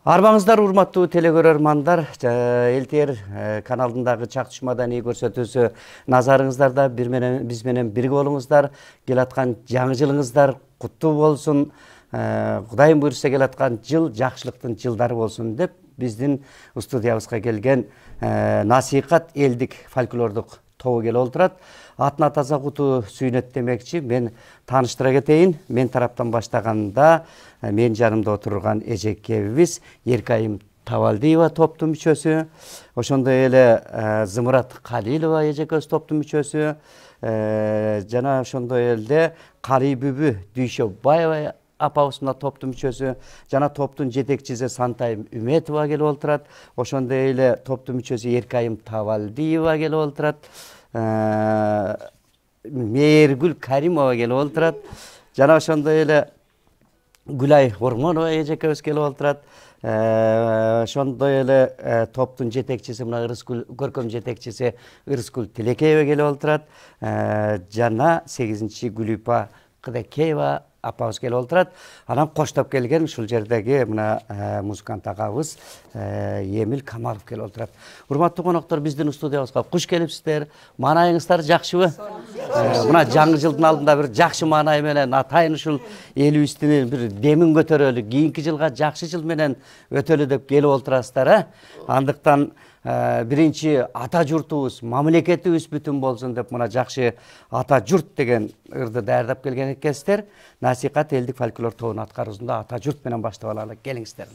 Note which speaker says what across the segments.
Speaker 1: Арбаңыздар урматтуу телекөрөрмандар, ЛТР каналындагы Чактыш маданий көрсөтүүсү назарыңыздарда биз менен бирге болуңуздар. Келаткан жаңы жылыңыздар куттуу болсун. Кудайым буйрса келаткан жыл жакшылыктын жылдары болсун деп биздин студиябызга келген насихат элдик фольклордук тобу келип отурат. Атына таза куту сүйнөт демекчи, мен тааныштыра кетейин. Мен тараптан баштаганда мен жанымда отурган эжекебиз Эркайым Табалдиева топтун мүчөсү, ошондой эле Зымырат Калилова эжекебиз топтун мүчөсү, жана ошондой эле Карибүбү Дүйшөбаева апабыз мына топтун мүчөсү, жана топтун жетекчиси Сантайым Үметова келип отурат. Ошондой эле топтун мүчөсү Эркайым Табалдиева келип отурат. Мээргүл Каримова келип отурат. Жана ошондой эле Гүлай Ормонова эжекебиз келип отурат. Ошондой эле топтун жетекчиси мына Ырыскүл көркөм жетекчиси Ырыскүл Тилекеева келип отурат. Жана 8-чи Гүлүпа Кыдекеева апабыз келип отурат. Анан коштоп келген ушул жердеги мына музыкант агабыз Эмил Камалов келип отурат. Урматтуу коноктор, биздин студиябызга куш келипсиздер. Маанайыңыздар жакшыбы? Мына жаңы жылдын алдында бир жакшы маанай менен атайын ушул элибиздин бир демин көтөрөлү, кийинки жылга жакшы жыл менен өтөлү деп келип отурасыздар, Андыктан биринчи ата журтубуз, мамлекетибиз бүтүн болсун деп мына жакшы ата журт деген ырды даярдап келген экенсиздер. Насихат элдик фольклор тобунун аткаруусунда ата журт менен баштап алалы. Келиңиздер.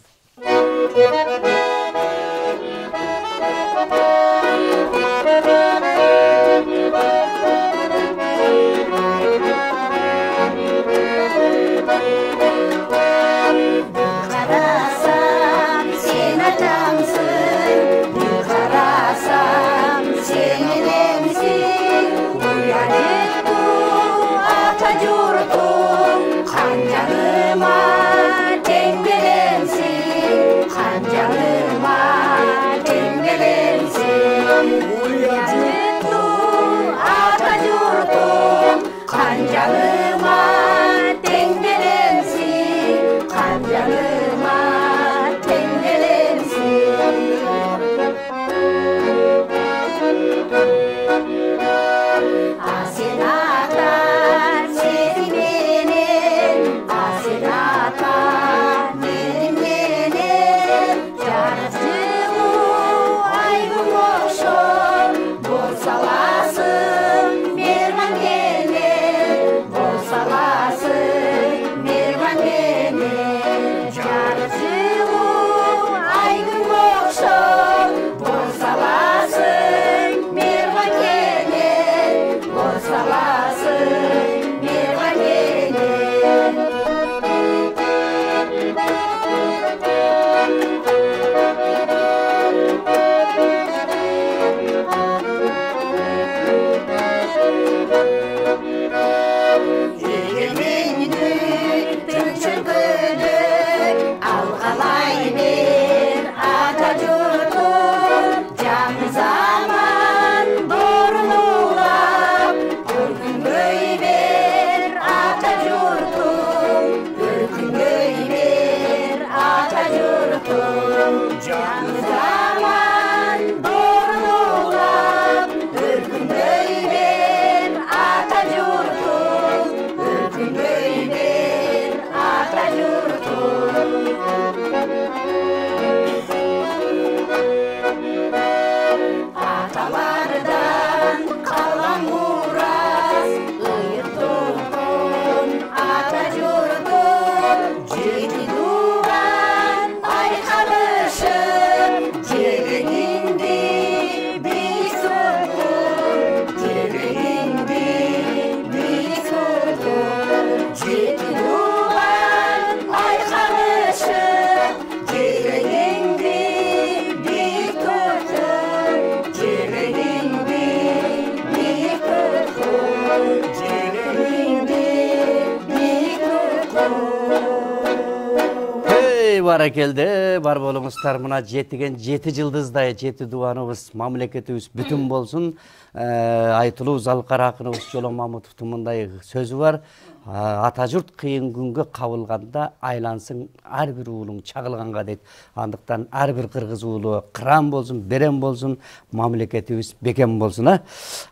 Speaker 1: Баракелде, бар болуңуздар. Мына жетиген 7 жылдыздай 7 дубаныбыз, мамлекетибиз бүтүн болсун. Айтылуу залкар акыныбыз Жоло Мамытовдун мындай сөзү бар. ата жұрт қиын күнге қабылғанда айлансың әрбір уылың чағылғанға дейді. Андықтан әрбір қырғыз уылы қыран болсын, берен болсын, мамлекетибиз бекем болсын.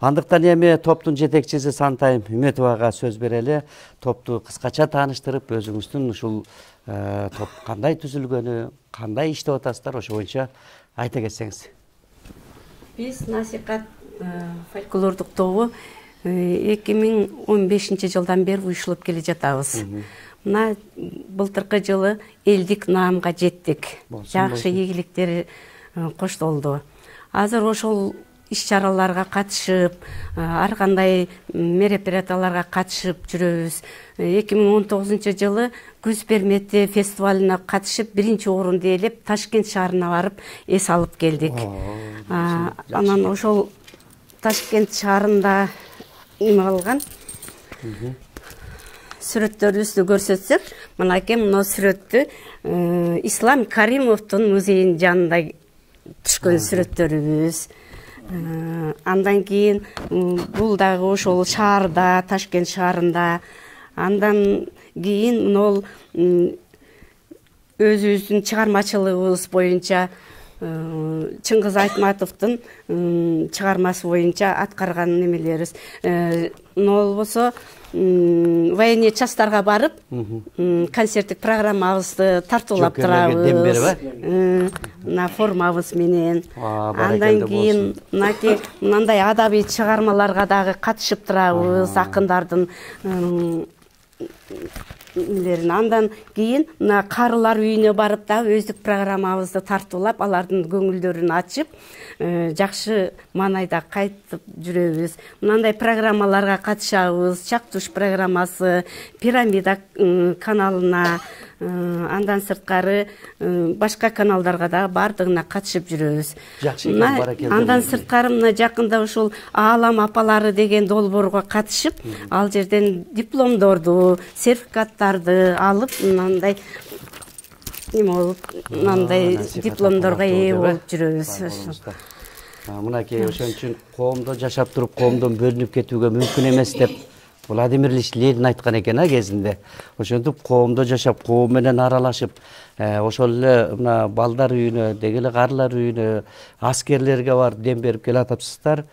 Speaker 1: Андықтан эми топтун жетекчиси Сантайым Үмөтовага сөз берели. Топту кыскача тааныштырып, өзүңүздүн ушул топ кандай түзүлгөнү, кандай иштеп атасыздар, ошо боюнча айта кетсеңиз.
Speaker 2: Биз насихат фольклордук тобу 2015 жылдан бeri уюшулуп келе жатабыз. Мына былтыркы жылы элдик наамга жеттик. Жакшы ийгиликтер коштолду. Азыр ошол иш-чараларга катышып, ар кандай мероприятияларга катышып жүрөбүз. 2019 жылы Күз Пермети фестивалына катышып, 1-орунду ээлеп, Ташкент шаарына барып, эс алып келдик. Анан ошол Ташкент шаарында эме алган сүрөттөрүбүздү көрсөтсөк, мынакей мына сүрөттү Ислам Каримовдун музейинин жанында түшкөн сүрөттөрүбүз. Андан кийин бул дагы ошол шаарда, Ташкент шаарында. Андан кийин ол өзүбүздүн чыгармачылыгыбыз боюнча Чыңгыз Айтматовдун чыгармасы боюнча аткарган немелерибиз. Болбосо военный частарга барып, концерттик программабызды тартуулап турабыз. На формабыз менен. Андан кийин мындай адабий чыгармаларга дагы катышып турабыз, акындардын Андан кийин мына карылар үйүнө барып да өздүк программабызды тартуулап, алардын көңүлдөрүн ачып, жакшы маанайда кайтып жүрөбүз. Мындай программаларга катышабыз. Чактуш программасы, Пирамида каналына, андан сырткары башка каналдарга да бардыгына катышып жүрөбүз. Андан сырткары мына жакында ушул Аалам апалары деген долбоорго катышып, ал жерден дипломдорду, сертификаттарды алып, мындай дипломдорго ээ болуп жүрөбүз.
Speaker 1: Мынакей ошон үчүн коомдо жашап туруп, коомдон бөлүнүп кетүүгө мүмкүн эмес деп Владимир Ильич Ленин айткан экен кезинде. Ошентип коомдо жашап, коом менен аралашып, ошол эле мына балдар үйүнө, деги эле карлар үйүнө, аскерлерге барып дем берип келе атыпсыздар.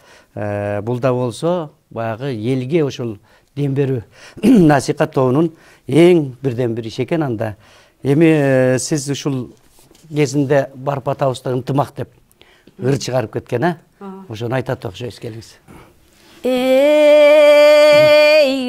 Speaker 1: Бул да болсо баягы элге ошол дем берүү насихат тобунун эң бирден бир иши экен анда. Эми сиз ушул кезинде барып атабызда ынтымак деп ыр чыгарып кеткен, ошону айтат окшойсуз, келиңиз.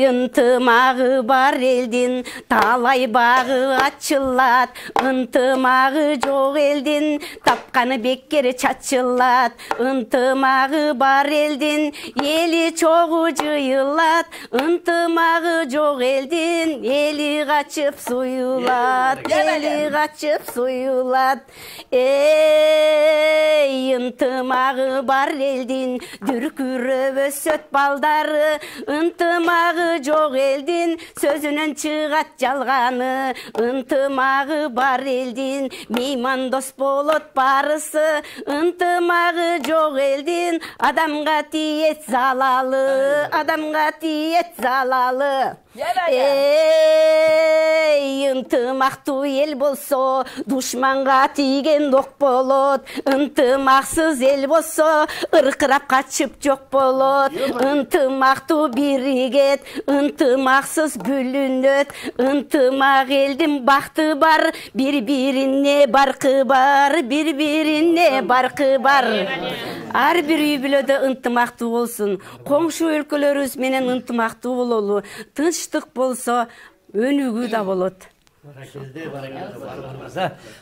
Speaker 2: Ынтымагы бар элдин талай багы ачылат, ынтымагы жок элдин тапканы бекер чачылат. Ынтымагы бар элдин эли чогуу жыйылат, ынтымагы жок элдин эли качып суюлат, эли качып суюлат. Ынтымагы бар элдин дүркүрөп өсөт балдары, ынтымагы жок элдин сөзүнөн чыгат жалганы. Ынтымагы бар элдин мейман дос болот барысы, ынтымагы жок элдин адамга тиет залалы, адамга тиет залалы. Ынтымактуу эл болсо душманга тийген док болот, ынтымаксыз эл болсо ыркырап качып жок болот. Ынтымактуу биригет, ынтымаксыз бүлүнөт, ынтымак элдин бакты бар, бири-бирине баркы бар, бири-бирине баркы бар. Ар бир үй бүлөдө ынтымактуу болсун, коңшу өлкөлөрүбүз менен ынтымактуу бололу. Тынчтык болсо өнүгүү да болот.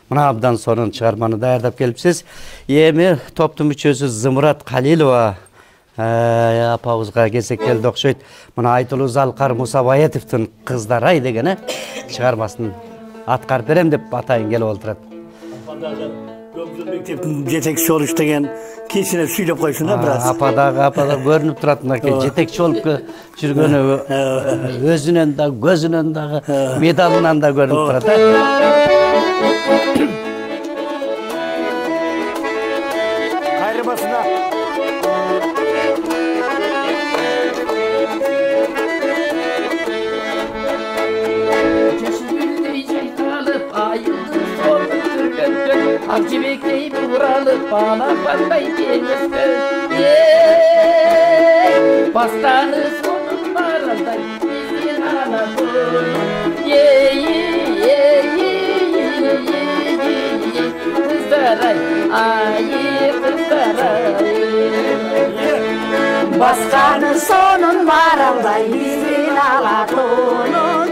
Speaker 1: Мына абдан сонун чыгарманы даярдап келипсиз. Эми топтун мүчөсү Зымырат Калилова апабызга келсек келди окшойт. Мына Айтылуу Залкар Мусабаетовдун Кыздарай деген чыгармасын аткарып берем деп атайын келип олтурат.
Speaker 3: Мектептин жетекчиси болуш деген кечине сүйлөп койсун да бираз.
Speaker 1: Апада көрүнүп турат, мынакей жетекчи болуп жүргөнү өзүнөн да, көзүнөн дагы, медалынан да көрүнүп турат.
Speaker 3: Кайрымасына.
Speaker 4: Akçibek'tey buralıp bağlanmaday gelmez. Bastanı sonun maraday bizim Anadolu. Kızdaray, ay kızdaray.
Speaker 5: Bastanı sonun maralday bizim Anadolu'nun.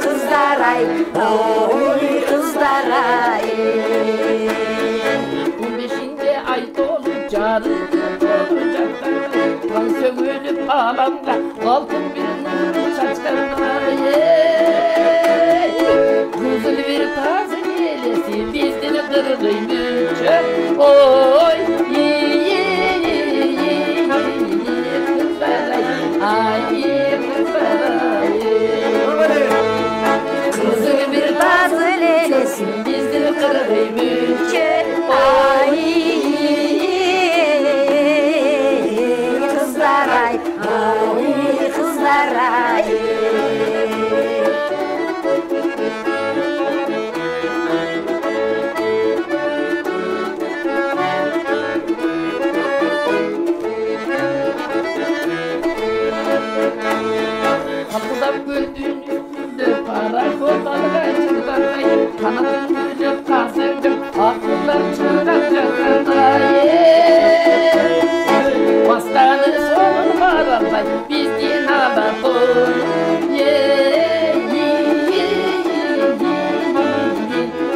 Speaker 5: Kızdaray, oy kızdaray.
Speaker 4: 15'inde ay dolu carı olacak. Kan sövülüp ağlamda altın bir nuru saçlarına. Kızıl bir tazı yelesi bizden kırgıymış. Oy kızlaray, ay kızlaray. Kızıl bir tazı yelesi bizden kırgıymış.
Speaker 5: Ay kızlaray, ay kızlaray.
Speaker 4: Kapıdan gördüğün üstünde para kotalığa çıkartay. Kanatın gülüp kasırdım aklımdan çıkartacaklar. Bastanı sonun maralday bizden Anadolu.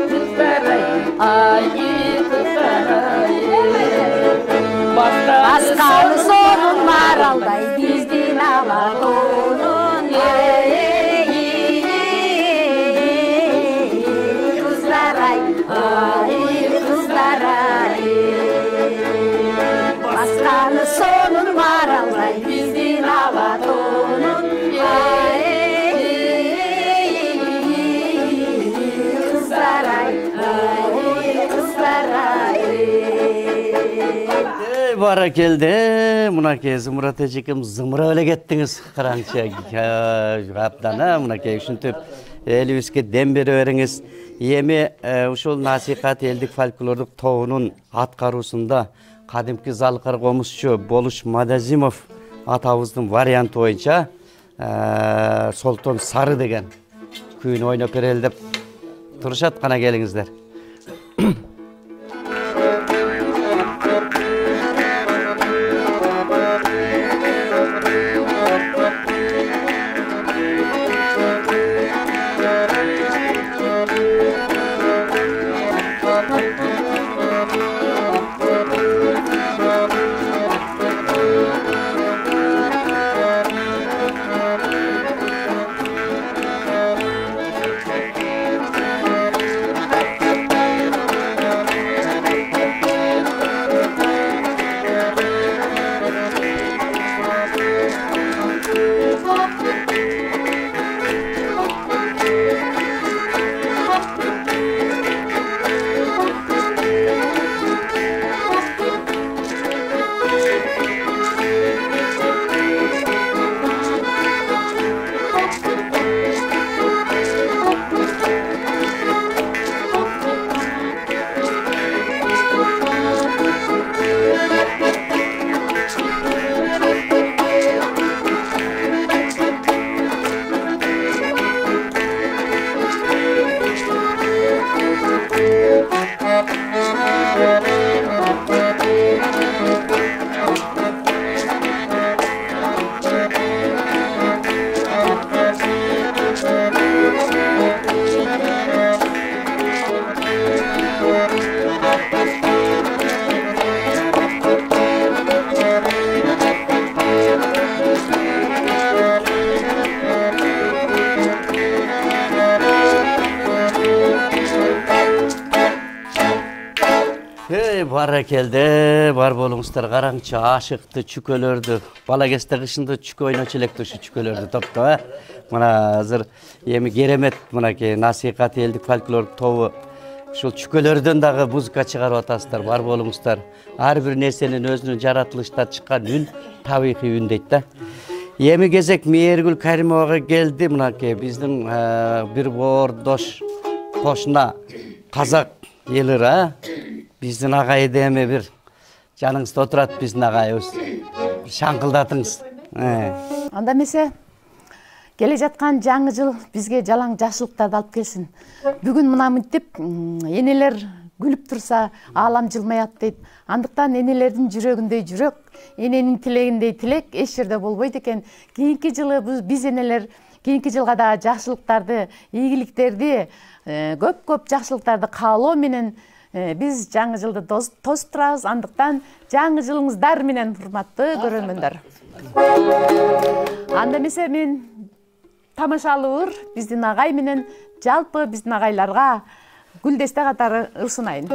Speaker 4: Kızlaray, ay kızlaray.
Speaker 5: Bastanı sonun maralday bizden Anadolu'nun. Kızlaray, ay kızlaray. Bastanı sonun maralday bizden Anadolu'nun. Kızlaray, ay kızlaray.
Speaker 1: Barakelde Munake Zımrat ejikим zımra öyle gettiniz karança kaptana Munake üşüntüp elibizge dem beriberiңiz эми ушул насихат элдик фольклордук тобунун аткаруусунда кадимки залкар комузчу Болуш Мадазимов атабыздын варианты боюнча Солтон Сары деген күйүн ойноп берели деп турушат. Кана келиңиздер. Barakelde бар болуңуздар. Караңчы ашыкты чүкөлөрдү бала кезде кышында чүкө ойночу электи ушу чүкөлөрдү топто. Мына азыр эми керемет мынакей насихат элдик фольклор тобу ушул чүкөлөрдөн дагы музыка чыгарып атасыздар. Бар болуңуздар. Ар бир нерсенин өзүнүн жаратылышта чыккан үн табигый үн дейт да. Эми кезек Мээргүл Каримовага келди. Мынакей биздин бир боордош кошуна казак элир, биздин агайды эми бир жаныңызда отурат биздин агайыбыз. Шаңкылдатыңыз.
Speaker 6: Анда эмесе келе жаткан жаңы жыл бизге жалаң жакшылыктарды алып келсин. Бүгүн мына мынтип энелер күлүп турса, аалам жылмаят дейт. Андыктан энелердин жүрөгүндөй жүрөк, эненин тилегиндей тилек эч жерде болбойт экен. Кийинки жылы биз энелер кийинки жылга да жакшылыктарды, ийгиликтерди, көп жакшылыктарды каалоо менен биз жаңы жылды тосуп турабыз. Андыктан жаңы жылыңыздар менен, урматтуу көрөрмөндөр. Анда эмесе мен тамашалуу биздин агай менен жалпы биздин агайларга гүлдесте катары ырсынайын.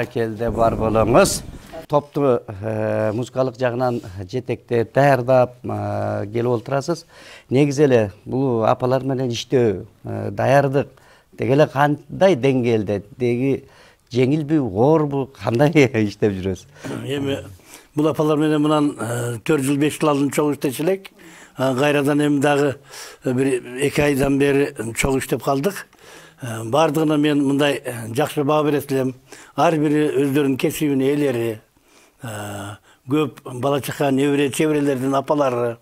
Speaker 1: Келде бар болуңуз. Топту музыкалык жагынан жетектеп, даярдап келип отурасыз. Негизи эле бул апалар менен иштөө, даярдык дегеле кандай деңгээлде, деги жеңилби, оорбу, кандай иштеп жүрөсүз?
Speaker 3: Эми бул апалар менен мынан 4 жыл 5 жыл алдын чогуу иштечү элек. Кайрадан эми дагы бир 2 айдан бери чогуу иштеп калдык. Бардығына мен мындай жақсы баа берет элем. Ар бири өздөрүнүн кесибинин ээлери, көп бала чака, небере чеберелердин апалары,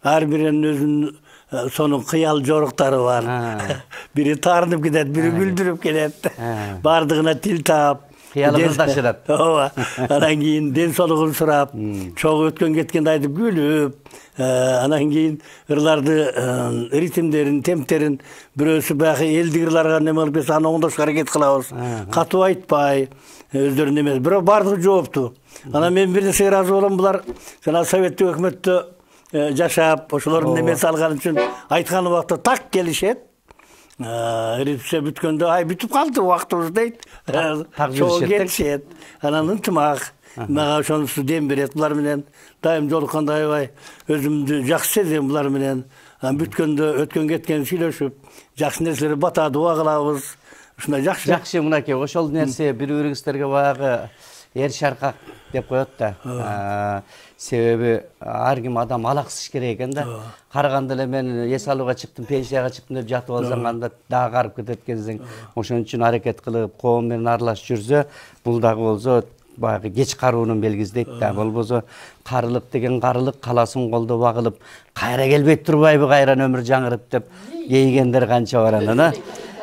Speaker 3: ар биринин өзүнүн сонун кыял жоруктары бар. Бири таарынып кетет, бири күлдүрүп келет. Бардығына тил таап,
Speaker 1: кыялы кыздашырат.
Speaker 3: Ооба. Анан кийин ден соолугун сурап, чогуу өткөн кеткенди айтып күлүп, анан кийин ырларды, ритмдерин, темптерин бирөөсү баягы элдик ырларга неме кылып берсе, аны оңдошко аракет кылабыз. Катуу айтпай, өздөрүнүн эмес. Бирок бардыгы жоопту. Анан мен бир нерсеге ыраазы болом, булар жана советтик өкмөттө жашап, ошолордун немеси алган үчүн айткан убакта так келишет. Репетиция бүткөндө, ай бүтүп калды убактыбыз дейт. Чогуу келишет. Анан ынтымак. Мага ошонусу дем берет. Булар менен дайым жолукканда аябай өзүмдү жакшы сезем булар менен. Бүткөндө өткөн кеткен сүйлөшүп, жакшы нерселерди бата дуа кылабыз. ушундай жакшы.
Speaker 1: Жакшы мынакей ошол нерсе бири-бириңиздерге баягы эр шаркак деп коет да. Себеби ар ким адам алаксыш керек экен да. Караганда эле мен эс алууга чыктым, пенсияга чыктым деп жатып алсаң анда дагы карып кетет экенсиң. Ошон үчүн аракет кылып коом менен аралашып жүрсө, бул дагы болсо баягы кеч каруунун белгиси да. Болбосо карылык деген карылык каласын колдо багылып, кайра келбей турбайбы кайра өмүр жаңырып деп кейгендер канча бар анан.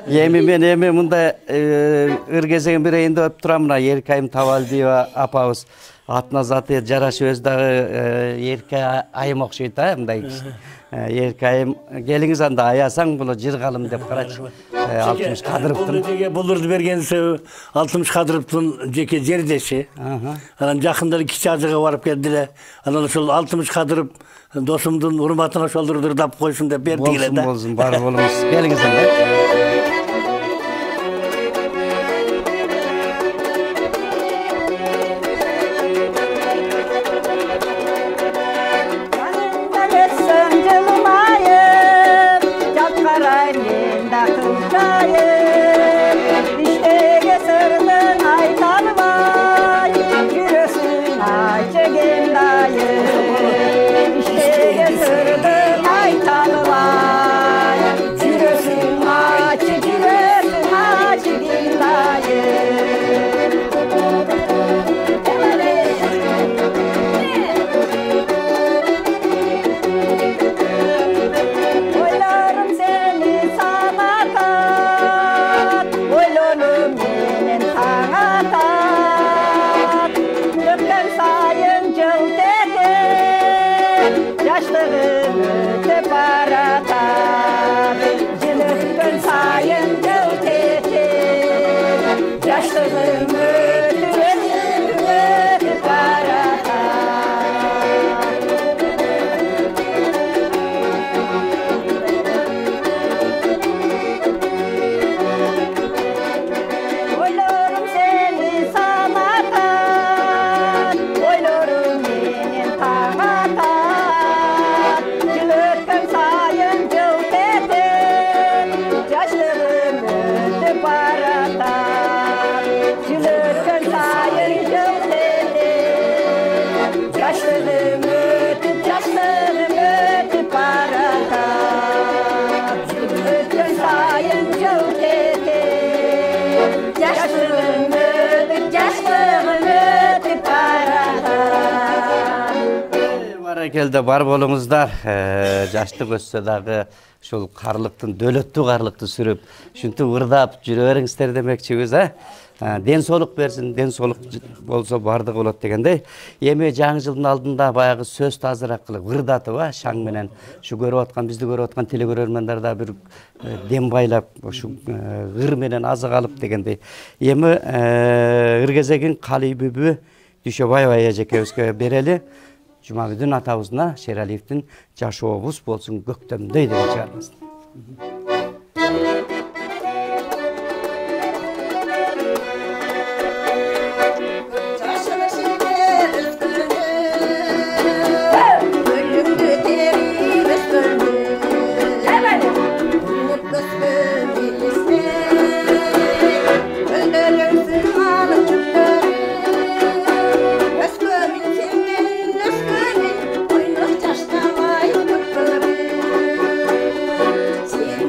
Speaker 1: Мен мындай ыргезеген бир айында өп турам, мына Эркайым Табалдиева апабыз атына заты жарашып өз дагы Эркай айым окшойт да, мындай киши. Эркайым келиңиз анда аясаң бул жыргалым деп карачы. Алтымыш Кадыровдун
Speaker 3: Жеке булурду берген себеби Алтымыш Кадыровдун жеке жердеши. Анан жакында эле кичи ажыга барып келди эле. Анан ошол Алтымыш Кадыров досумдун урматына ошолду ырдап койсун деп берди эле да.
Speaker 1: Болсун, бар болуңуз. Келиңиз анда. Келді бар болуңуздар, жаштык өссө дагы ушул карлыктын, дөөлөттүү карлыкты сүрүп, ушинтип ырдап жүрө бериңиздер демекчибиз, ден соолук берсин, ден соолук болсо бардыгы болот дегендей. Эми жаңы жылдын алдында баягы сөз тазыраак кылып ырдатып, шаң менен ушу көрүп аткан, бизди көрүп аткан телекөрөрмөндөр да бир дем байлап, ушу ыр менен азык алып дегендей. Эми ыргезегин Калый бүбү Дүйшөбаева эжекебизге берели. Жумабүдүн атабызына Шералиевдин жашообуз болсун көктөмдөй деген чыгармасын.
Speaker 5: Sen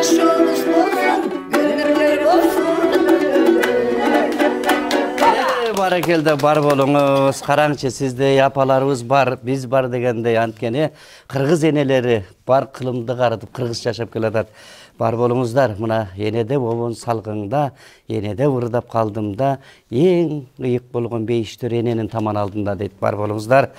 Speaker 5: Yaşımız olsun, ömürler olsun.
Speaker 1: Barakelde бар болуңуз. Караңчы, сизде апаларыбыз бар, биз бар дегенде анткени кыргыз энелери бар кылымды карытып кыргыз жашап келатат. Бар болуңуздар. Мына энеде болон салгыңда, энеде ырдап калдымда, эң ыйык болгон бейиштөр эненин таман алдында дейт. Бар болуңуздар.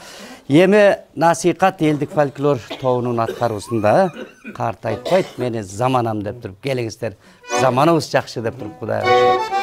Speaker 1: Эми насихат элдик фольклор тобунун аткаруусунда карт айтпайт, мени заманам деп туруп келиңиздер. Заманыбыз жакшы деп туруп Кудайга шүкүр.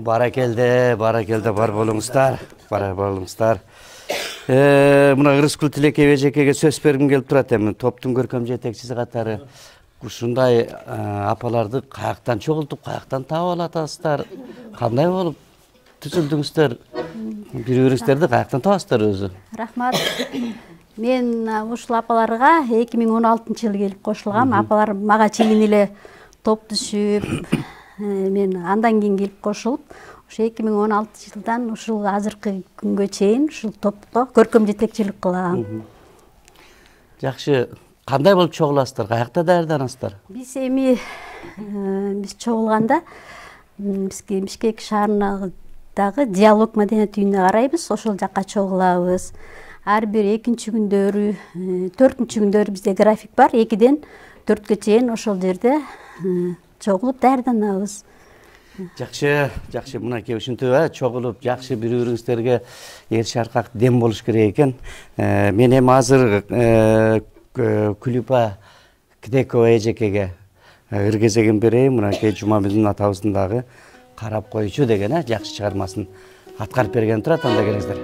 Speaker 1: Баракелде бар болуңуздар. Мына Ырыскүл Тилекей эжекеге сөз бергим келип турат эми. Топтун көркөм жетекчиси катары ушундай апаларды каяктан чогултуп, каяктан таап алатасыздар? Кандай болуп түзүлдүңүздөр? Бири-бирибиздерди каяктан табасыздар өзү?
Speaker 7: Рахмат. Мен ушул апаларга 2016-жылы келип кошулгам. Апалар мага чейин эле топ түшүп, мен андан кийин келип кошулуп, ошо 2016 жылдан ушул азыркы күнгө чейин ушул топто көркөм жетекчилик кылам.
Speaker 1: Жакшы. Кандай болуп чогуласыздар? Каякта даярданасыздар?
Speaker 7: Биз эми чогулганда Бишкек шаарындагы диалог маданият үйүнө карайбыз. Ошол жакка чогулабыз. Ар бир экинчи күндөрү, төртүнчү күндөрү бизде график бар. 2-ден 4-кө чейин ошол жерде чогулуп даярданабыз.
Speaker 1: Жакшы, мынакей ушинтип чогулуп, жакшы бири-бириңиздерге эр шаркак дем болуш керек экен. Мен эми азыр Күлүпа Кидекова эжекеге ыр кезегин берейин. Мынакей Жумабилдин атабыздын дагы карап коючу деген жакшы чыгармасын аткарып берген турат. Анда келиңиздер.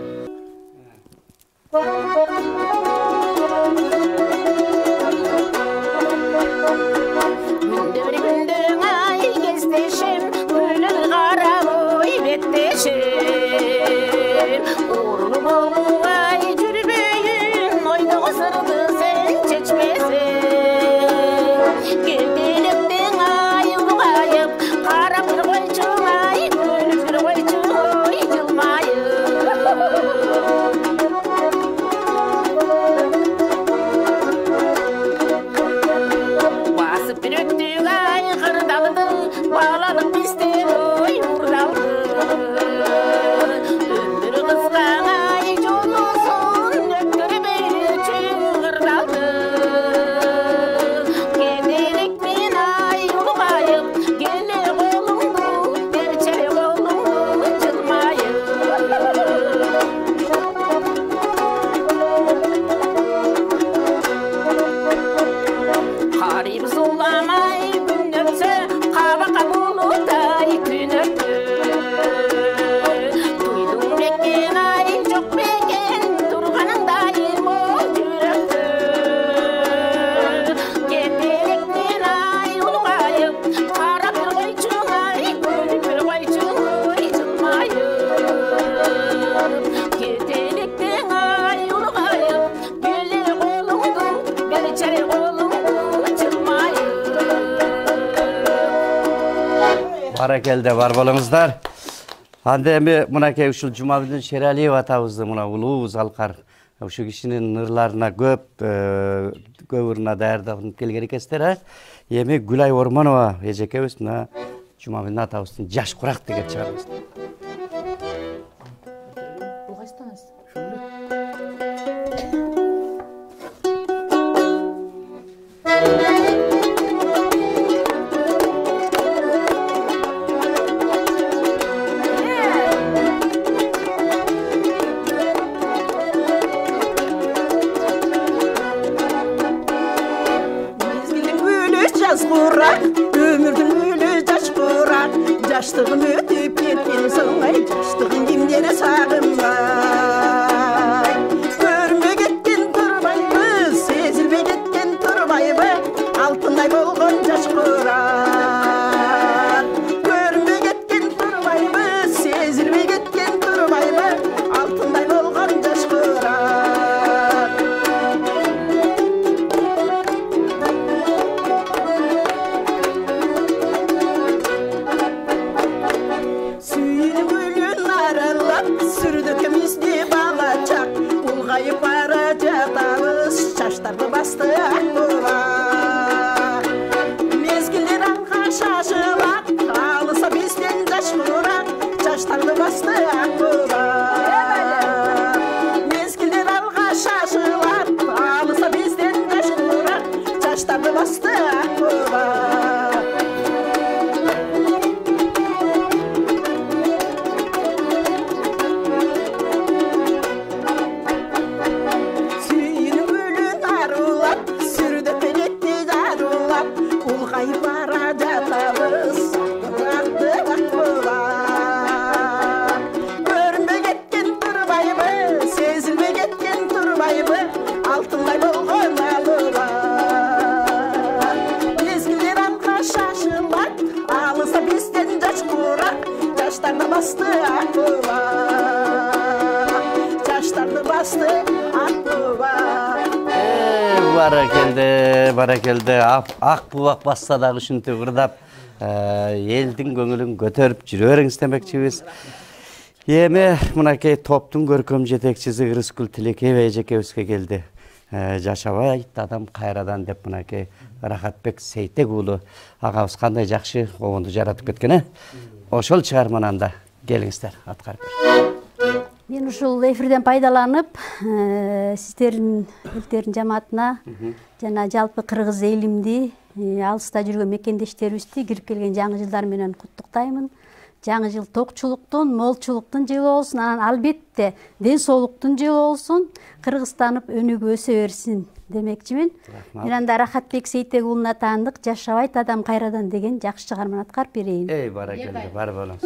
Speaker 1: Баракелде, бар болуңуздар. Анда эми мынакей ушул Жумабилдин Шералиев атабызды мына улуу залкар ушу кишинин ырларына көп ырына даярдап келген экенсиздер. Эми Гүлай Орманова эжекебиз мына Жумабилдин атабыздын жаш курак деген чыгарабыз.
Speaker 8: Ömürdün ölü caş kurak, caştığım ötüp ketken soğay, caştığın kimdene sağınmay. Görme ketken turbayı, sezilme ketken turbayı, altınday bolgon caş kurak. Görme ketken turbayı, sezilme ketken turbayı, altınday bolgon caş kurak. Çaştardı bastı aklıma. Mezgiller anka şaşılar, alırsa bizden caş kurak. Çaştardı bastı aklıma. Mezgiller anka şaşılar, alırsa bizden caş kurak. Çaştardı bastı aklıma. Altınday bolgon alılar. Mezgiller anka şaşılar, alırsa bizden caş kurak. Caşlarını bastı aklıma. Caşlarını bastı aklıma.
Speaker 1: Barakelde. Ак бубак басса дагы ушинтип ырдап, элдин көңүлүн көтөрүп жүрө бериңиз демекчибиз. Эми мынакей топтун көркөм жетекчиси Ырыскүл Тилекеева эжекебизге келди. Жашабай адам кайрадан деп мынакей Рахатбек Сейтек уулу агабыз кандай жакшы обонду жаратып кеткен. Ошол чыгармананда келиңиздер аткарып.
Speaker 7: Мен ушул эфирден пайдаланып, сиздердин элдердин жамаатына жана жалпы кыргыз элимди, алыста жүргөн мекендештерибизди кирип келген жаңы жылдар менен куттуктаймын. Жаңы жыл токчулуктун, молчулуктун жылы болсун, анан албетте ден соолуктун жылы болсун, кыргызстанып өнүгүп өсө берсин демекчимин. Мен анда Рахатбек Сейтек уулуна таандык Жашабайт адам кайрадан деген жакшы чыгарманы аткарып берейин.
Speaker 1: Баракелде, бар болуңуз.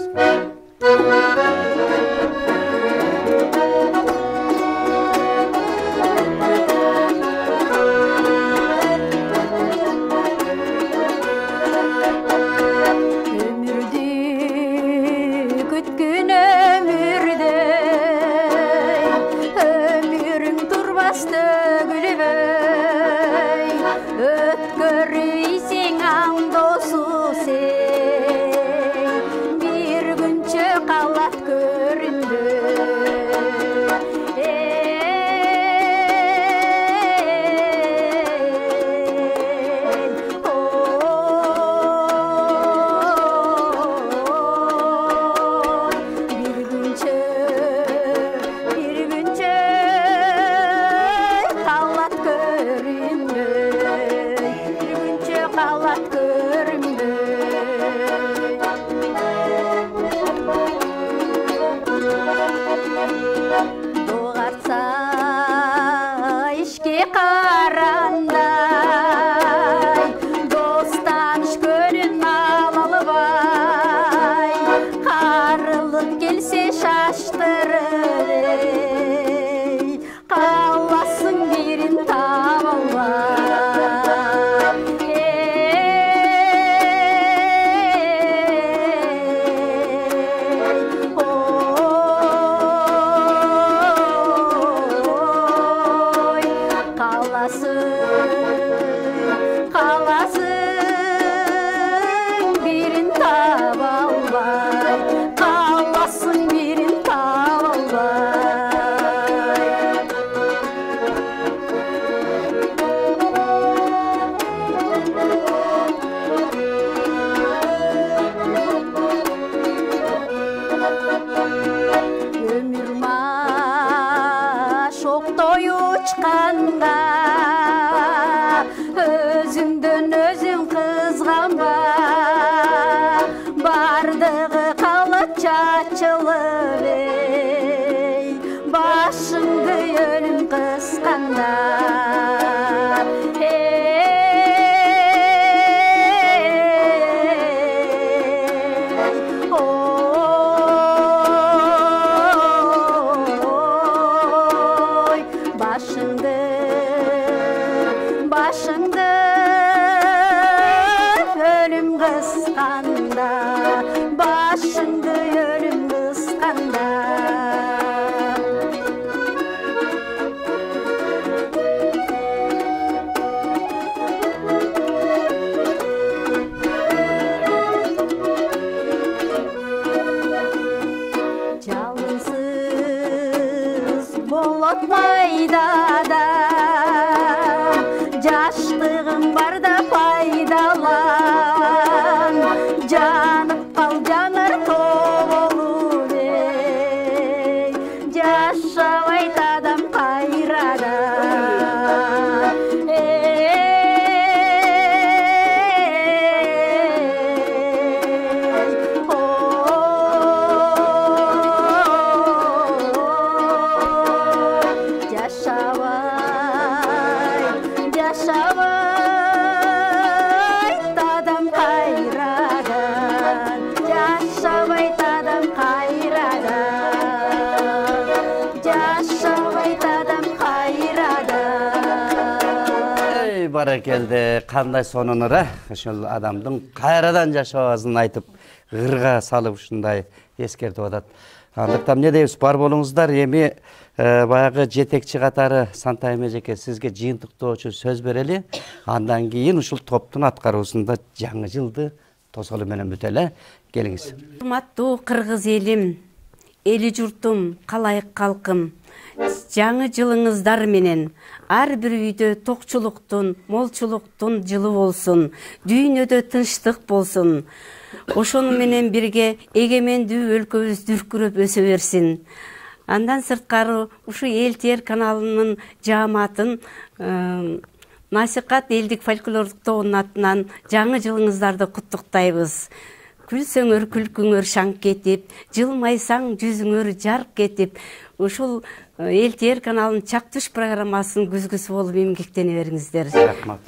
Speaker 7: Bir günçe kalat göründü. бардығы қалып чачылып ей, башыңды өлім қысқанда. Başыңды өлім қысқанда, başыңды өлім қысқанда. Жалынсыз болот майдада, жаштығың барда пайдалан, жанып қал жаңыр толып ей, жашабайт адам қайрадан. Жашабайт адам қайрадан, жашабайт адам қайрадан, жашабайт адам қайрадан.
Speaker 1: Ey баракелде, қандай соныныра, ошол адамдың кайрадан жашабасын айтып, ырга салып ушундай эскертип атат. Андыктан эмне дейбиз, бар болуңуздар. Эми баягы жетекчи катары Сантайым эжеке сизге жыйынтыктоо үчүн сөз берели. Андан кийин ушул топтун аткаруусунда жаңы жылды тосолу менен бүтөлө. Келиңиз.
Speaker 2: Урматтуу кыргыз элим, эли журтум, калайык калкым, жаңы жылыңыздар менен ар бир үйдө токчулуктун, молчулуктун жылы болсун, дүйнөдө тынчтык болсун. Ошону менен бирге эгемендүү өлкөбүз дүркүрөп өсө берсин. Андан сырткары ушу эл-тер каналынын жааматын насихат элдик фольклордук тобунун атынан жаңы жылыңыздарды куттуктайбыз. Күлсөңөр күлкүңөр шаңк кетип, жылмайсаң жүзүңөр жарк кетип, ушул эл-тер каналынын Чак түш программасынын күзгүсү болуп эмгектене бериңиздер.
Speaker 1: Рахмат.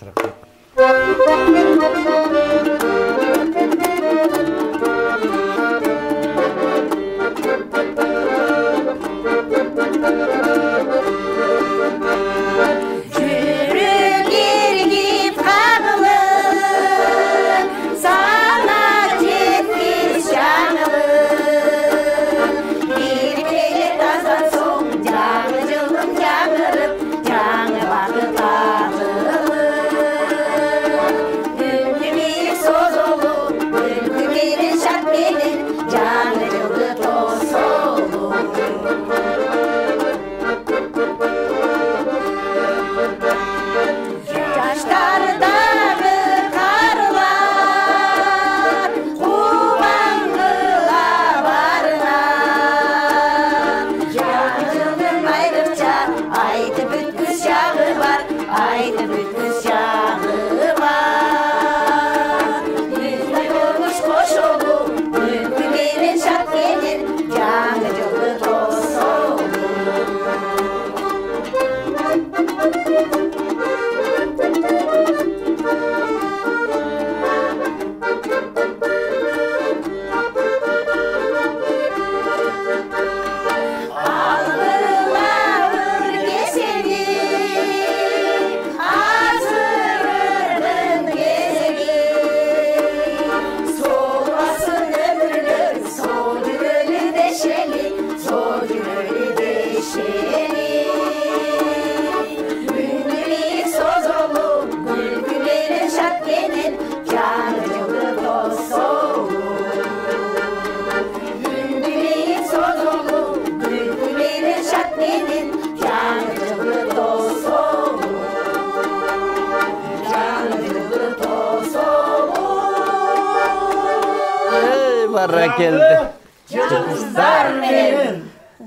Speaker 1: Келді.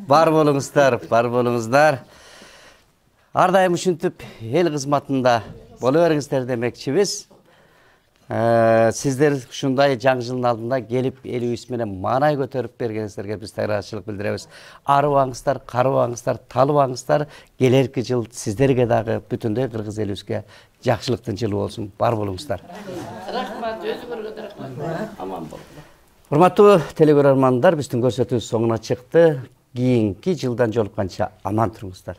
Speaker 1: Бар болуңуздар. Ардайым ушинтип эл кызматында боло бериңиздер демекчибиз. Сиздер ушундай жаңы жылдын алдында келип элибиз менен маанай көтөрүп бергениңиздерге биз таарычылык билдиребиз. Арыбаңыздар, карыбаңыздар, талыбаңыздар. Келерки жыл сиздерге дагы бүтүндөй кыргыз элибизге жакшылыктын жылы болсун. Бар болуңуздар.
Speaker 4: Рахмат, өзүңөргө да рахмат. Аман болуңуздар.
Speaker 1: Урматтуу телекөрөрмандар, биздин көрсөтүүбүз соңуна чыкты. Кийинки жылдан жолукканча аман туруңуздар.